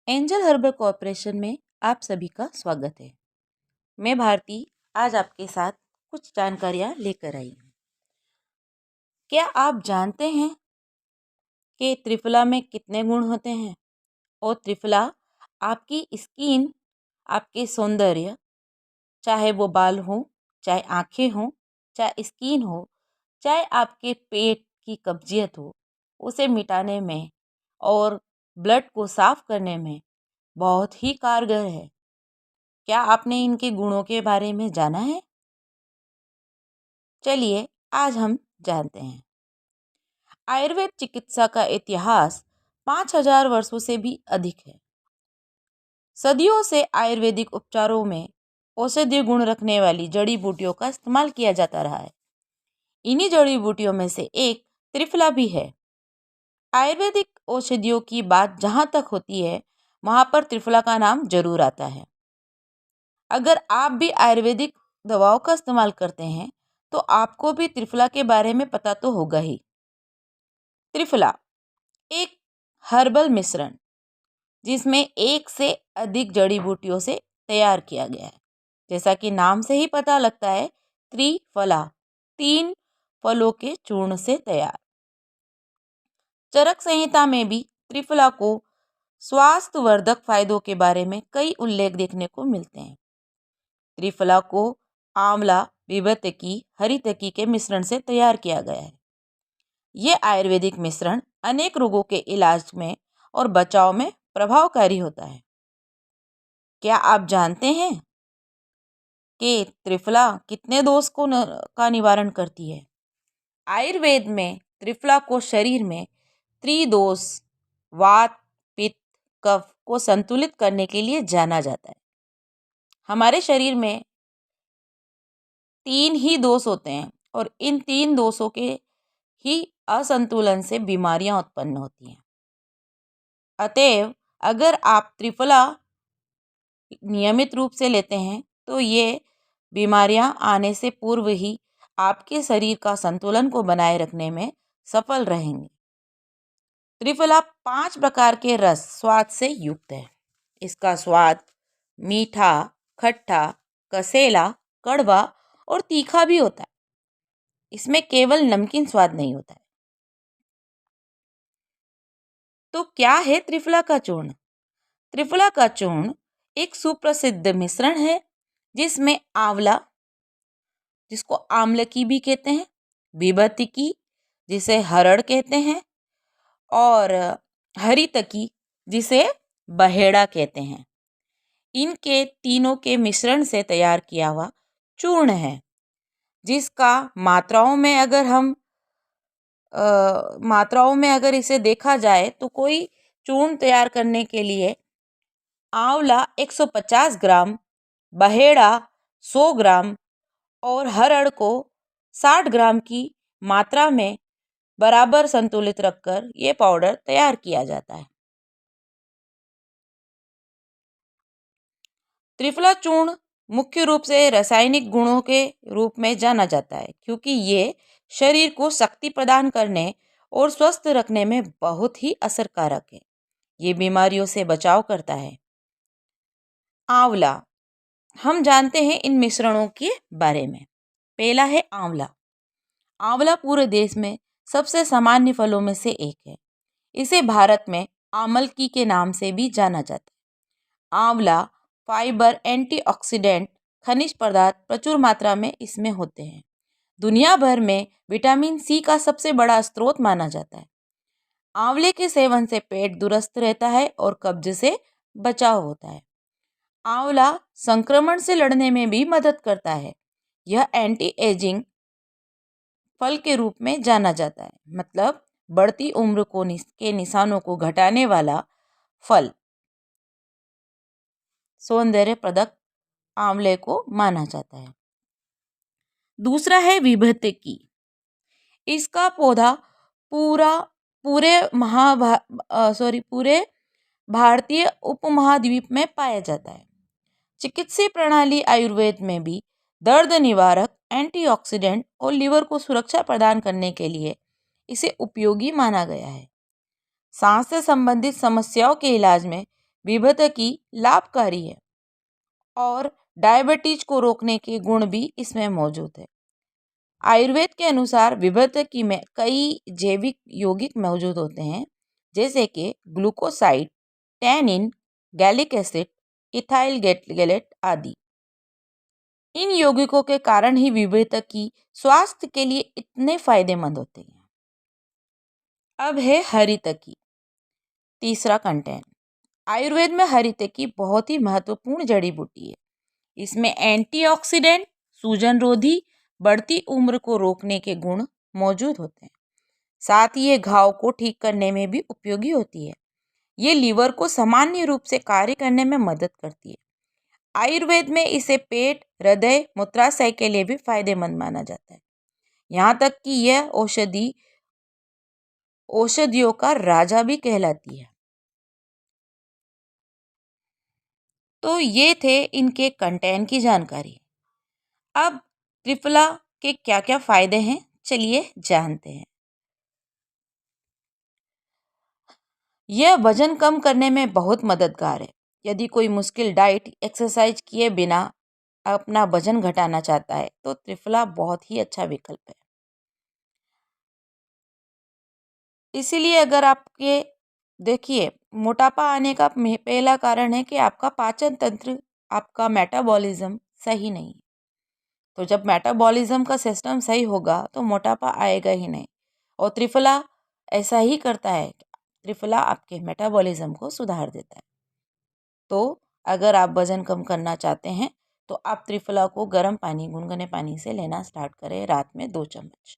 Angel herbal corporation में आप सभी का स्वागत है। मैं भारती आज आपके साथ कुछ जानकारियाँ लेकर आई हूँ। क्या आप जानते हैं कि त्रिफला में कितने गुण होते हैं और त्रिफला आपकी स्किन, आपके सौंदर्य, चाहे वो बाल हो, चाहे आँखें हो, चाहे स्किन हो, चाहे आपके पेट की कब्जियत हो, उसे मिटाने में और ब्लड को साफ करने में बहुत ही कारगर है। क्या आपने इनके गुणों के बारे में जाना है? चलिए आज हम जानते हैं। आयुर्वेद चिकित्सा का इतिहास 5000 वर्षों से भी अधिक है। सदियों से आयुर्वेदिक उपचारों में औषधीय गुण रखने वाली जड़ी बूटियों का इस्तेमाल किया जाता रहा है। इन्हीं जड़ी बूटियों में से एक त्रिफला भी है। आयुर्वेदिक औषधियों की बात जहाँ तक होती है, वहाँ पर त्रिफला का नाम जरूर आता है। अगर आप भी आयुर्वेदिक दवाओं का इस्तेमाल करते हैं तो आपको भी त्रिफला के बारे में पता तो होगा ही। त्रिफला एक हर्बल मिश्रण जिसमें एक से अधिक जड़ी बूटियों से तैयार किया गया है। जैसा कि नाम से ही पता लगता है, त्रिफला, 3 फलों के चूर्ण से तैयार। चरक संहिता में भी त्रिफला को स्वास्थ्यवर्धक फायदों के बारे में कई उल्लेख देखने को मिलते हैं। त्रिफला को आंवला, विभतकी, हरितकी के मिश्रण से तैयार किया गया है। ये आयुर्वेदिक मिश्रण अनेक रोगों के इलाज में और बचाव में प्रभावकारी होता है। क्या आप जानते हैं कि त्रिफला कितने दोष का निवारण करती है? आयुर्वेद में त्रिफला को शरीर में त्रिदोष, वात, पित्त, कफ को संतुलित करने के लिए जाना जाता है। हमारे शरीर में 3 ही दोष होते हैं और इन 3 दोषों के ही असंतुलन से बीमारियां उत्पन्न होती हैं। अतएव अगर आप त्रिफला नियमित रूप से लेते हैं तो ये बीमारियां आने से पूर्व ही आपके शरीर का संतुलन को बनाए रखने में सफल रहेंगे। त्रिफला 5 प्रकार के रस स्वाद से युक्त है। इसका स्वाद मीठा, खट्टा, कसेला, कड़वा और तीखा भी होता है। इसमें केवल नमकीन स्वाद नहीं होता है। तो क्या है त्रिफला का चूर्ण? त्रिफला का चूर्ण एक सुप्रसिद्ध मिश्रण है जिसमें आंवला, जिसको आमलकी भी कहते हैं, विभूतिकी, जिसे हरड़ कहते हैं, और हरितकी, जिसे बहेड़ा कहते हैं। इनके तीनों के मिश्रण से तैयार किया हुआ चूर्ण है, जिसका मात्राओं में अगर इसे देखा जाए तो कोई चूर्ण तैयार करने के लिए आंवला 150 ग्राम, बहेड़ा 100 ग्राम और हरड़ को 60 ग्राम की मात्रा में बराबर संतुलित रखकर ये पाउडर तैयार किया जाता है। त्रिफला चूर्ण मुख्य रूप से रासायनिक गुणों के रूप में जाना जाता है क्योंकि ये शरीर को शक्ति प्रदान करने और स्वस्थ रखने में बहुत ही असरकारक है। ये बीमारियों से बचाव करता है। आंवला, हम जानते हैं इन मिश्रणों के बारे में। पहला है आंवला। आंवला पूरे देश में सबसे सामान्य फलों में से एक है। इसे भारत में आमलकी के नाम से भी जाना जाता है। आंवला फाइबर, एंटीऑक्सीडेंट, खनिज पदार्थ प्रचुर मात्रा में इसमें होते हैं। दुनिया भर में विटामिन सी का सबसे बड़ा स्रोत माना जाता है। आंवले के सेवन से पेट दुरुस्त रहता है और कब्ज से बचाव होता है। आंवला संक्रमण से लड़ने में भी मदद करता है। यह एंटी एजिंग फल के रूप में जाना जाता है, मतलब बढ़ती उम्र के निशानों को घटाने वाला फल, सौंदर्य प्रदक आंवले को माना जाता है। दूसरा है विभूतिकी। इसका पौधा पूरे भारतीय उपमहाद्वीप में पाया जाता है। चिकित्सीय प्रणाली आयुर्वेद में भी दर्द निवारक, एंटीऑक्सीडेंट और लीवर को सुरक्षा प्रदान करने के लिए इसे उपयोगी माना गया है। सांस से संबंधित समस्याओं के इलाज में विभेदकी लाभकारी है और डायबिटीज को रोकने के गुण भी इसमें मौजूद है। आयुर्वेद के अनुसार विभेदकी में कई जैविक यौगिक मौजूद होते हैं, जैसे कि glucoside, tannin, gallic acid, ethyl gallate आदि। इन यौगिकों के कारण ही विभेदकी स्वास्थ्य के लिए इतने फायदेमंद होते हैं। अब है हरितकी, तीसरा कंटेंट। आयुर्वेद में हरितकी बहुत ही महत्वपूर्ण जड़ी बूटी है। इसमें एंटीऑक्सीडेंट, सूजन रोधी, बढ़ती उम्र को रोकने के गुण मौजूद होते हैं। साथ ही ये घाव को ठीक करने में भी उपयोगी होती है। ये लीवर को सामान्य रूप से कार्य करने में मदद करती है। आयुर्वेद में इसे पेट, हृदय, मूत्राशय के लिए भी फायदेमंद माना जाता है। यहाँ तक कि यह औषधियों का राजा भी कहलाती है। तो ये थे इनके कंटेंट की जानकारी। अब त्रिफला के क्या क्या फायदे हैं, चलिए जानते हैं। यह वजन कम करने में बहुत मददगार है। यदि कोई मुश्किल डाइट, एक्सरसाइज किए बिना अपना वजन घटाना चाहता है तो त्रिफला बहुत ही अच्छा विकल्प है। इसीलिए अगर आपके देखिए, मोटापा आने का पहला कारण है कि आपका पाचन तंत्र, आपका मेटाबॉलिज्म सही नहीं। तो जब मेटाबॉलिज्म का सिस्टम सही होगा तो मोटापा आएगा ही नहीं। और त्रिफला ऐसा ही करता है। त्रिफला आपके मेटाबॉलिज्म को सुधार देता है। तो अगर आप वजन कम करना चाहते हैं तो आप त्रिफला को गर्म पानी, गुनगुने पानी से लेना स्टार्ट करें, रात में 2 चम्मच।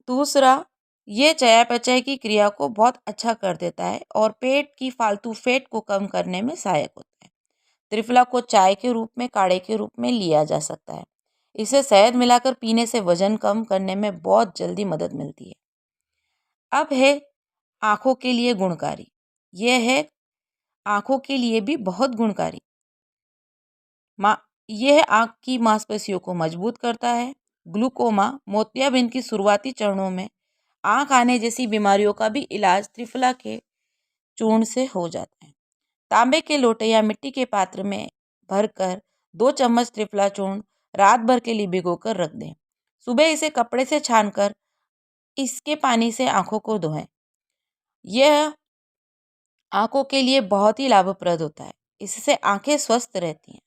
दूसरा, ये चयापचय की क्रिया को बहुत अच्छा कर देता है और पेट की फालतू फैट को कम करने में सहायक होता है। त्रिफला को चाय के रूप में, काढ़े के रूप में लिया जा सकता है। इसे शहद मिलाकर पीने से वजन कम करने में बहुत जल्दी मदद मिलती है। अब है आँखों के लिए गुणकारी। यह है आँखों के लिए भी बहुत गुणकारी। यह आँख की मांसपेशियों को मजबूत करता है। ग्लूकोमा, मोतियाबिंद की शुरुआती चरणों में आँख आने जैसी बीमारियों का भी इलाज त्रिफला के चूर्ण से हो जाता है। तांबे के लोटे या मिट्टी के पात्र में भरकर 2 चम्मच त्रिफला चूर्ण रात भर के लिए भिगोकर रख दें। सुबह इसे कपड़े से छानकर इसके पानी से आँखों को धोएं। यह आँखों के लिए बहुत ही लाभप्रद होता है। इससे आँखें स्वस्थ रहती हैं।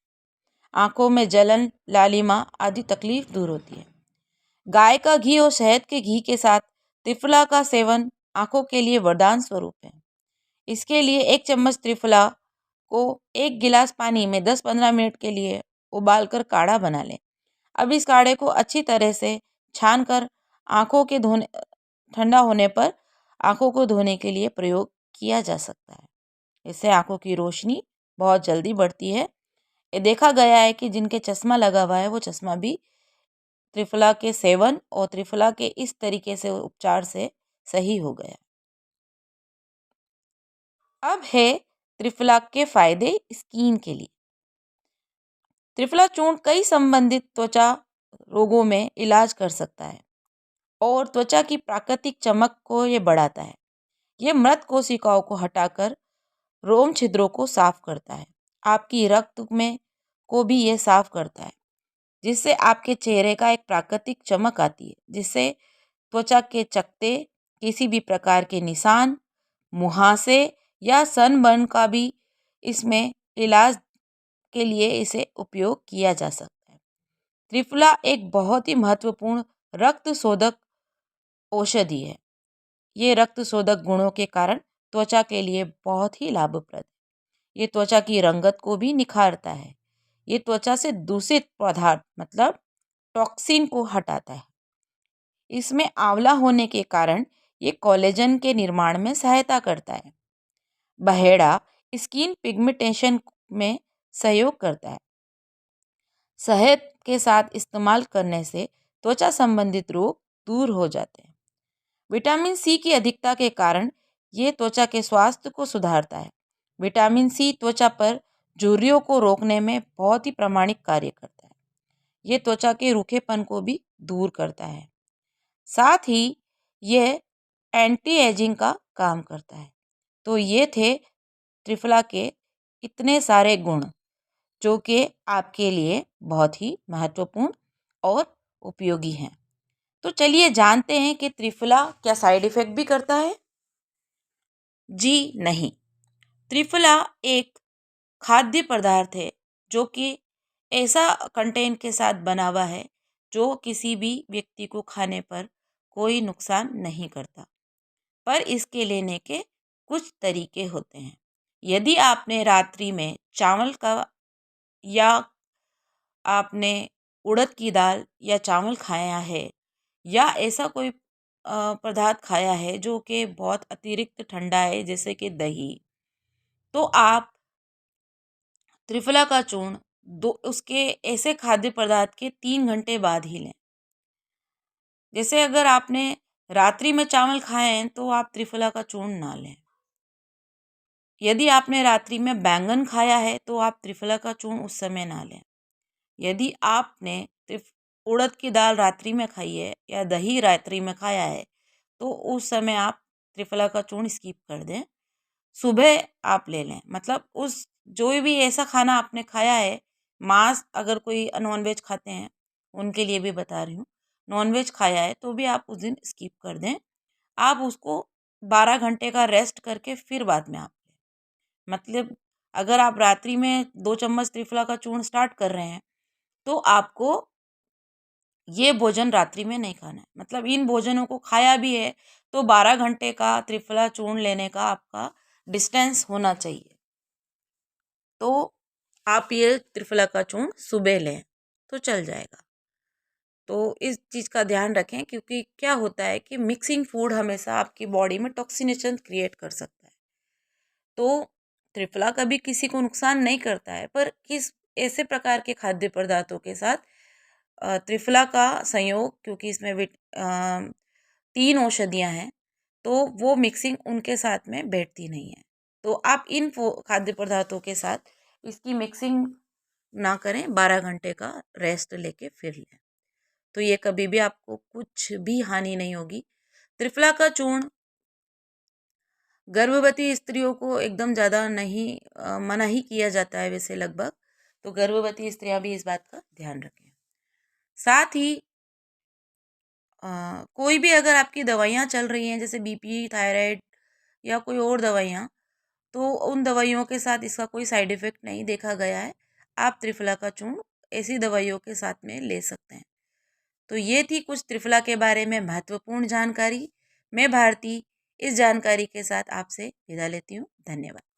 आँखों में जलन, लालिमा आदि तकलीफ दूर होती है। गाय का घी और शहद के घी के साथ त्रिफला का सेवन आँखों के लिए वरदान स्वरूप है। इसके लिए 1 चम्मच त्रिफला को 1 गिलास पानी में 10-15 मिनट के लिए उबालकर काढ़ा बना लें। अब इस काढ़े को अच्छी तरह से छानकर आँखों के धोने ठंडा होने पर आँखों को धोने के लिए प्रयोग किया जा सकता है। इससे आँखों की रोशनी बहुत जल्दी बढ़ती है। ये देखा गया है कि जिनके चश्मा लगा हुआ है वो चश्मा भी त्रिफला के सेवन और त्रिफला के इस तरीके से उपचार से सही हो गया। अब है त्रिफला के फायदे स्किन के लिए। त्रिफला चूर्ण कई संबंधित त्वचा रोगों में इलाज कर सकता है और त्वचा की प्राकृतिक चमक को ये बढ़ाता है। ये मृत कोशिकाओं को हटाकर रोम छिद्रों को साफ करता है। आपकी रक्त में को भी ये साफ करता है, जिससे आपके चेहरे का एक प्राकृतिक चमक आती है, जिससे त्वचा के चकत्ते, किसी भी प्रकार के निशान, मुहासे या सनबर्न का भी इसमें इलाज के लिए इसे उपयोग किया जा सकता है। त्रिफला एक बहुत ही महत्वपूर्ण रक्त शोधक औषधि है। ये रक्त शोधक गुणों के कारण त्वचा के लिए बहुत ही लाभप्रद है। ये त्वचा की रंगत को भी निखारता है। ये त्वचा से दूषित पदार्थ मतलब टॉक्सिन को हटाता है। इसमें आंवला होने के कारण ये कोलेजन के निर्माण में सहायता करता है। बहेड़ा स्किन पिगमेंटेशन में सहयोग करता है। शहद के साथ इस्तेमाल करने से त्वचा संबंधित रोग दूर हो जाते हैं। विटामिन सी की अधिकता के कारण ये त्वचा के स्वास्थ्य को सुधारता है। विटामिन सी त्वचा पर झुर्रियों को रोकने में बहुत ही प्रामाणिक कार्य करता है। ये त्वचा के रूखेपन को भी दूर करता है। साथ ही यह एंटी एजिंग का काम करता है। तो ये थे त्रिफला के इतने सारे गुण जो कि आपके लिए बहुत ही महत्वपूर्ण और उपयोगी हैं। तो चलिए जानते हैं कि त्रिफला क्या साइड इफ़ेक्ट भी करता है? जी नहीं। त्रिफला एक खाद्य पदार्थ है जो कि ऐसा कंटेंट के साथ बना हुआ है जो किसी भी व्यक्ति को खाने पर कोई नुकसान नहीं करता। पर इसके लेने के कुछ तरीके होते हैं। यदि आपने रात्रि में चावल का या आपने उड़द की दाल या चावल खाया है या ऐसा कोई पदार्थ खाया है जो कि बहुत अतिरिक्त ठंडा है जैसे कि दही, तो आप त्रिफला का चूर्ण दो उसके ऐसे खाद्य पदार्थ के 3 घंटे बाद ही लें। जैसे अगर आपने रात्रि में चावल खाए हैं तो आप त्रिफला का चूर्ण ना लें। यदि आपने रात्रि में बैंगन खाया है तो आप त्रिफला का चूर्ण उस समय ना लें। यदि आपने उड़द की दाल रात्रि में खाई है या दही रात्रि में खाया है तो उस समय आप त्रिफला का चूर्ण स्किप कर दें। सुबह आप ले लें। मतलब उस जो भी ऐसा खाना आपने खाया है, मांस अगर कोई नॉनवेज खाते हैं उनके लिए भी बता रही हूँ, नॉनवेज खाया है तो भी आप उस दिन स्किप कर दें। आप उसको 12 घंटे का रेस्ट करके फिर बाद में आप लें। मतलब अगर आप रात्रि में 2 चम्मच त्रिफला का चूर्ण स्टार्ट कर रहे हैं तो आपको ये भोजन रात्रि में नहीं खाना है। मतलब इन भोजनों को खाया भी है तो 12 घंटे का त्रिफला चूर्ण लेने का आपका डिस्टेंस होना चाहिए। तो आप ये त्रिफला का चूर्ण सुबह लें तो चल जाएगा। तो इस चीज़ का ध्यान रखें क्योंकि क्या होता है कि मिक्सिंग फूड हमेशा आपकी बॉडी में टॉक्सिनेशन क्रिएट कर सकता है। तो त्रिफला कभी किसी को नुकसान नहीं करता है, पर किस ऐसे प्रकार के खाद्य पदार्थों के साथ त्रिफला का संयोग, क्योंकि इसमें 3 औषधियाँ हैं तो वो मिक्सिंग उनके साथ में बैठती नहीं है। तो आप इन खाद्य पदार्थों के साथ इसकी मिक्सिंग ना करें। 12 घंटे का रेस्ट लेके फिर लें तो ये कभी भी आपको कुछ भी हानि नहीं होगी। त्रिफला का चूर्ण गर्भवती स्त्रियों को एकदम ज़्यादा नहीं मना ही किया जाता है वैसे लगभग। तो गर्भवती स्त्रियां भी इस बात का ध्यान रखें। साथ ही कोई भी अगर आपकी दवाइयाँ चल रही हैं जैसे बीपी, थायराइड या कोई और दवाइयाँ, तो उन दवाइयों के साथ इसका कोई साइड इफ़ेक्ट नहीं देखा गया है। आप त्रिफला का चूर्ण ऐसी दवाइयों के साथ में ले सकते हैं। तो ये थी कुछ त्रिफला के बारे में महत्वपूर्ण जानकारी। मैं भारती इस जानकारी के साथ आपसे विदा लेती हूँ। धन्यवाद।